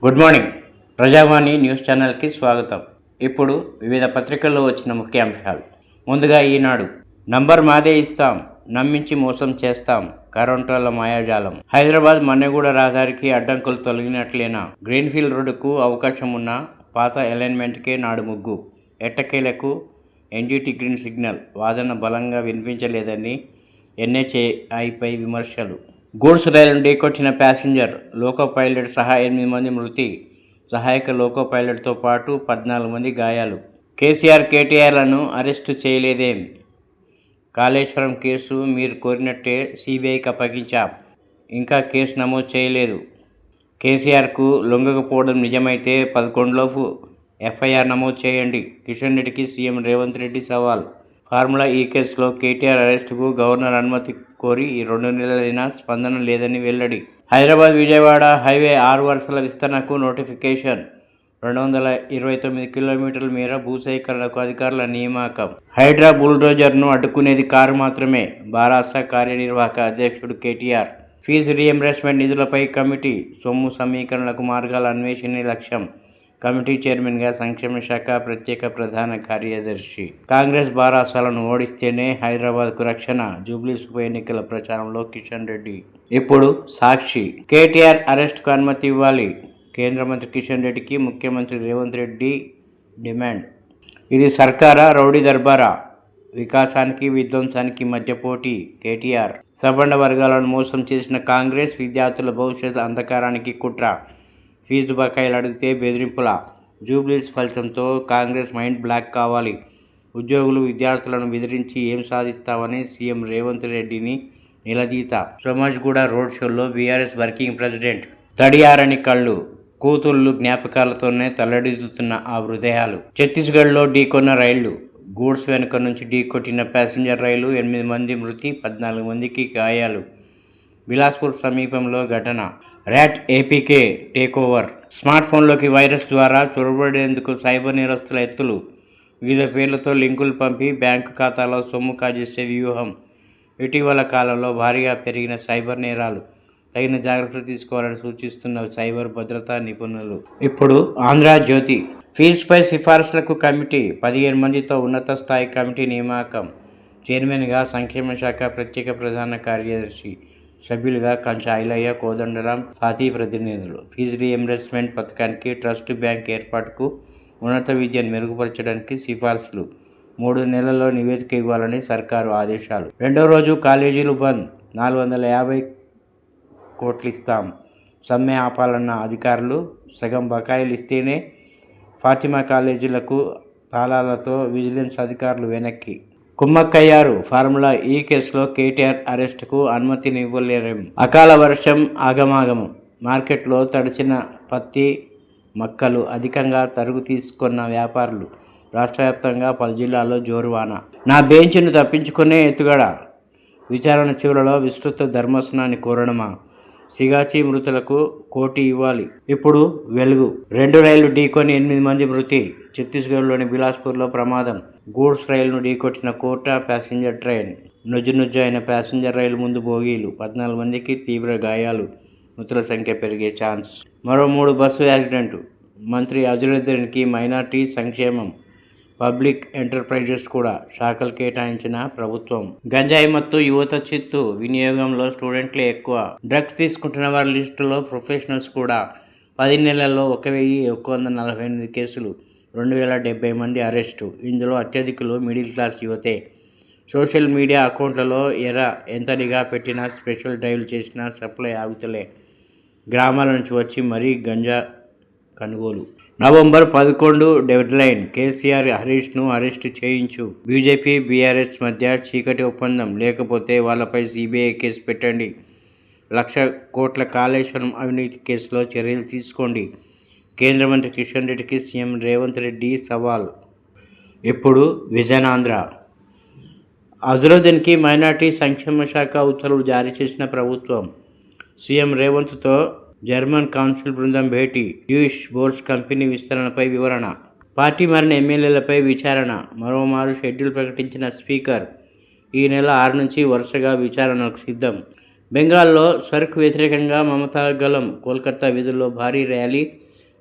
Good morning. ప్రజావాణి news ఛానల్కి స్వాగతం. ఇప్పుడు వివిధ పత్రికల్లో వచ్చిన ముఖ్య అంశాలు. ముందుగా ఈనాడు. నంబర్ మాదే ఇస్తాం, నమ్మించి మోసం చేస్తాం, కరోంటోల మాయాజాలం. హైదరాబాద్ మన్నెగూడ రహదారికి అడ్డంకులు తొలగినట్లేనా? గ్రీన్ఫీల్డ్ రోడ్డుకు అవకాశం ఉన్న పాత అలైన్మెంట్కే నాడు ముగ్గు. ఎట్టకేలకు ఎన్జీటీ గ్రీన్ సిగ్నల్ వాదన బలంగా వినిపించలేదని ఎన్హెచ్ఏఐపై విమర్శలు. గూడ్స్ రైలును ఢీకొట్టిన ప్యాసింజర్, లోకో పైలట్ సహా 8 మంది మృతి, సహాయక లోకో పైలట్తో పాటు 14 మంది గాయాలు. కేసీఆర్ కేటీఆర్లను అరెస్టు చేయలేదేం? కాళేశ్వరం కేసు మీరు కోరినట్టే సిబిఐకి అప్పగించాం, ఇంకా కేసు నమోదు చేయలేదు. కేసీఆర్కు లొంగకపోవడం నిజమైతే 11లోపు ఎఫ్ఐఆర్ నమోదు చేయండి. కిషన్ రెడ్డికి సీఎం రేవంత్ రెడ్డి సవాల్. ఫార్ములా ఈ కేసులో కేటీఆర్ అరెస్టుకు గవర్నర్ అనుమతి కోరి 2 నెలలైనా స్పందన లేదని వెల్లడి. హైదరాబాద్ విజయవాడ హైవే 6 వరుసల విస్తరణకు నోటిఫికేషన్. 229 కిలోమీటర్ల మేర భూసేకరణకు అధికారుల నియామకం. హైడ్రా బుల్డోజర్ను అడ్డుకునేది కారు మాత్రమే. బారాస కార్యనిర్వాహక అధ్యక్షుడు కేటీఆర్. ఫీజు రీఎంబర్స్మెంట్ నిధులపై కమిటీ. సొమ్ము సమీకరణలకు మార్గాల అన్వేషణే లక్ష్యం. కమిటీ చైర్మన్గా సంక్షేమ శాఖ ప్రత్యేక ప్రధాన కార్యదర్శి. కాంగ్రెస్ బారాసాలను ఓడిస్తేనే హైదరాబాద్కు రక్షణ. జూబ్లీస్ ఉప ఎన్నికల ప్రచారంలో కిషన్ రెడ్డి. ఇప్పుడు సాక్షి. కేటీఆర్ అరెస్టుకు అనుమతి ఇవ్వాలి. కేంద్ర మంత్రి కిషన్ రెడ్డికి ముఖ్యమంత్రి రేవంత్ రెడ్డి డిమాండ్. ఇది సర్కారా, రౌడీ దర్బారా? వికాసానికి విధ్వంసానికి మధ్య పోటీ. కేటీఆర్. సబండ వర్గాలను మోసం చేసిన కాంగ్రెస్, విద్యార్థుల భవిష్యత్ అంధకారానికి కుట్ర. ఫీజు బకాయిలు అడిగితే బెదిరింపుల. జూబ్లీస్ ఫలితంతో కాంగ్రెస్ మైండ్ బ్లాక్ కావాలి. ఉద్యోగులు, విద్యార్థులను బెదిరించి ఏం సాధిస్తామని సీఎం రేవంత్ రెడ్డిని నిలదీత. సోమాజ్గూడ రోడ్ షోలో బీఆర్ఎస్ వర్కింగ్ ప్రెసిడెంట్. తడియారని కళ్ళు, కూతుళ్ళు జ్ఞాపకాలతోనే తల్లడిల్లుతున్న ఆ హృదయాలు. ఛత్తీస్గఢ్లో ఢీకొన్న రైళ్లు. గూడ్స్ వెనుక నుంచి ఢీకొట్టిన ప్యాసింజర్ రైలు. 8 మంది మృతి, 14 మందికి గాయాలు. బిలాస్పూర్ సమీపంలో ఘటన. RAT APK takeover. స్మార్ట్ ఫోన్లోకి వైరస్ ద్వారా చొరబడేందుకు సైబర్ నేరస్తుల ఎత్తులు. వివిధ పేర్లతో లింకులు పంపి బ్యాంకు ఖాతాలో సొమ్ము కాజేసే వ్యూహం. ఇటీవల కాలంలో భారీగా పెరిగిన సైబర్ నేరాలు. తగిన జాగ్రత్తలు తీసుకోవాలని సూచిస్తున్న సైబర్ భద్రతా నిపుణులు. ఇప్పుడు ఆంధ్రజ్యోతి. ఫీజుపై సిఫార్సులకు కమిటీ. 15 మందితో ఉన్నత స్థాయి కమిటీ నియామకం. చైర్మన్గా సంక్షేమ శాఖ ప్రత్యేక ప్రధాన కార్యదర్శి. సభ్యులుగా కంచా ఐలయ్య, కోదండరాం, ఫాతీ ప్రతినిధులు. ఫీజు రీఎంబర్స్మెంట్ పథకానికి, ట్రస్ట్ బ్యాంక్ ఏర్పాటుకు, ఉన్నత విద్యను మెరుగుపరచడానికి సిఫార్సులు. 3 నెలల్లో నివేదిక ఇవ్వాలని సర్కారు ఆదేశాలు. 2వ రోజు కాలేజీలు బంద్. 450 కోట్లు ఇస్తాం. సమ్మె ఆపాలన్న అధికారులు. సగం బకాయిలు ఇస్తేనే ఫాతిమా కాలేజీలకు తాళాలతో విజిలెన్స్ అధికారులు వెనక్కి. కుమ్మక్కయ్యారు. ఫార్ములా ఈ కేసులో కేటీఆర్ అరెస్టుకు అనుమతినివ్వలేరేం? అకాల వర్షం, ఆగమాగము. మార్కెట్లో తడిసిన పత్తి మక్కలు అధికంగా తరుగు తీసుకున్న వ్యాపారులు. రాష్ట్ర వ్యాప్తంగా పలు జిల్లాల్లో జోరువాన. నా బెంచ్ను తప్పించుకునే ఎత్తుగడ. విచారణ చివరలో విస్తృత ధర్మాసనాన్ని కోరడమా? సిగాచి మృతులకు కోటి ఇవ్వాలి. ఇప్పుడు వెలుగు. 2 రైళ్లు ఢీకొని 8 మంది మృతి. ఛత్తీస్గఢ్లోని బిలాస్పూర్లో ప్రమాదం. గూడ్స్ రైలును ఢీకొట్టిన కోటా ప్యాసింజర్ ట్రైన్. నుజ్జు అయిన ప్యాసింజర్ రైలు ముందు బోగీలు. 14 మందికి తీవ్ర గాయాలు. మృతుల సంఖ్య పెరిగే ఛాన్స్. మరో 3 బస్సు యాక్సిడెంటు. మంత్రి అజరుద్దీన్కి మైనార్టీ సంక్షేమం, పబ్లిక్ ఎంటర్ప్రైజెస్ కూడా శాఖలు కేటాయించిన ప్రభుత్వం. గంజాయి మత్తు యువత చిత్తు. వినియోగంలో స్టూడెంట్లే ఎక్కువ. డ్రగ్స్ తీసుకుంటున్న వారి లిస్టులో ప్రొఫెషనల్స్ కూడా. 10 నెలల్లో 1148 కేసులు, 2070 మంది అరెస్టు. ఇందులో అత్యధికులు మిడిల్ క్లాస్ యువతే. సోషల్ మీడియా అకౌంట్లలో ఎంత నిఘా పెట్టినా, స్పెషల్ డ్రైవ్లు చేసినా సప్లై ఆగుతలే. గ్రామాల నుంచి వచ్చి మరీ గంజా కొనుగోలు. November 11 deadline. కేసీఆర్, హరీష్ను అరెస్టు చేయించు. బీజేపీ, బీఆర్ఎస్ మధ్య చీకటి ఒప్పందం. లేకపోతే వాళ్ళపై సిబిఐ కేసు పెట్టండి. 1,00,000 కోట్ల కాళేశ్వరం అవినీతి కేసులో చర్యలు తీసుకోండి. కేంద్ర మంత్రి కిషన్ రెడ్డికి సీఎం రేవంత్ రెడ్డి సవాల్. ఇప్పుడు విజన్ ఆంధ్ర. అజరుద్దీన్కి మైనార్టీ సంక్షేమ శాఖ ఉత్తర్వులు జారీ చేసిన ప్రభుత్వం. సీఎం రేవంత్తో జర్మన్ కౌన్సిల్ బృందం భేటీ. డ్యూష్ బోర్డ్స్ కంపెనీ విస్తరణపై వివరణ. పార్టీ మారిన ఎమ్మెల్యేలపై విచారణ. మరోమారు షెడ్యూల్ ప్రకటించిన స్పీకర్. ఈ నెల 6 నుంచి వరుసగా విచారణకు సిద్ధం. బెంగాల్లో సర్క్ వ్యతిరేకంగా మమతా గలం. కోల్కతా వీధుల్లో భారీ ర్యాలీ.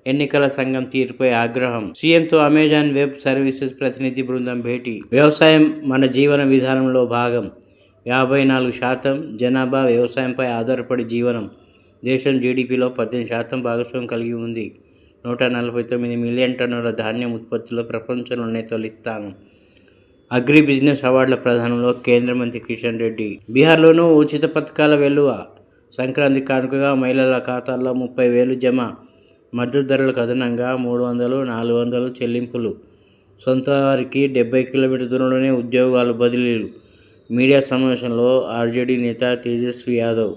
ఎన్నికల సంఘం తీరుపై ఆగ్రహం. సీఎంతో అమెజాన్ వెబ్ సర్వీసెస్ ప్రతినిధి బృందం భేటీ. వ్యవసాయం మన జీవన విధానంలో భాగం. 54% జనాభా వ్యవసాయంపై ఆధారపడి జీవనం. దేశం జీడిపిలో 18% భాగస్వామ్యం కలిగి ఉంది. 149 మిలియన్ టన్నుల ధాన్యం ఉత్పత్తిలో ప్రపంచంలోనే తొలి స్థానం. అగ్రి బిజినెస్ అవార్డుల ప్రదానంలో కేంద్ర మంత్రి కిషన్ రెడ్డి. బీహార్లోనూ ఉచిత పథకాల వెల్లువ. సంక్రాంతి కానుకగా మహిళల ఖాతాల్లో 30,000 జమ. మద్దతు ధరలకు అదనంగా 300, 400 చెల్లింపులు. సొంత వారికి 70 కిలోమీటర్ల దూరంలోనే ఉద్యోగాలు బదిలీలు. మీడియా సమావేశంలో ఆర్జేడీ నేత తేజస్వి యాదవ్.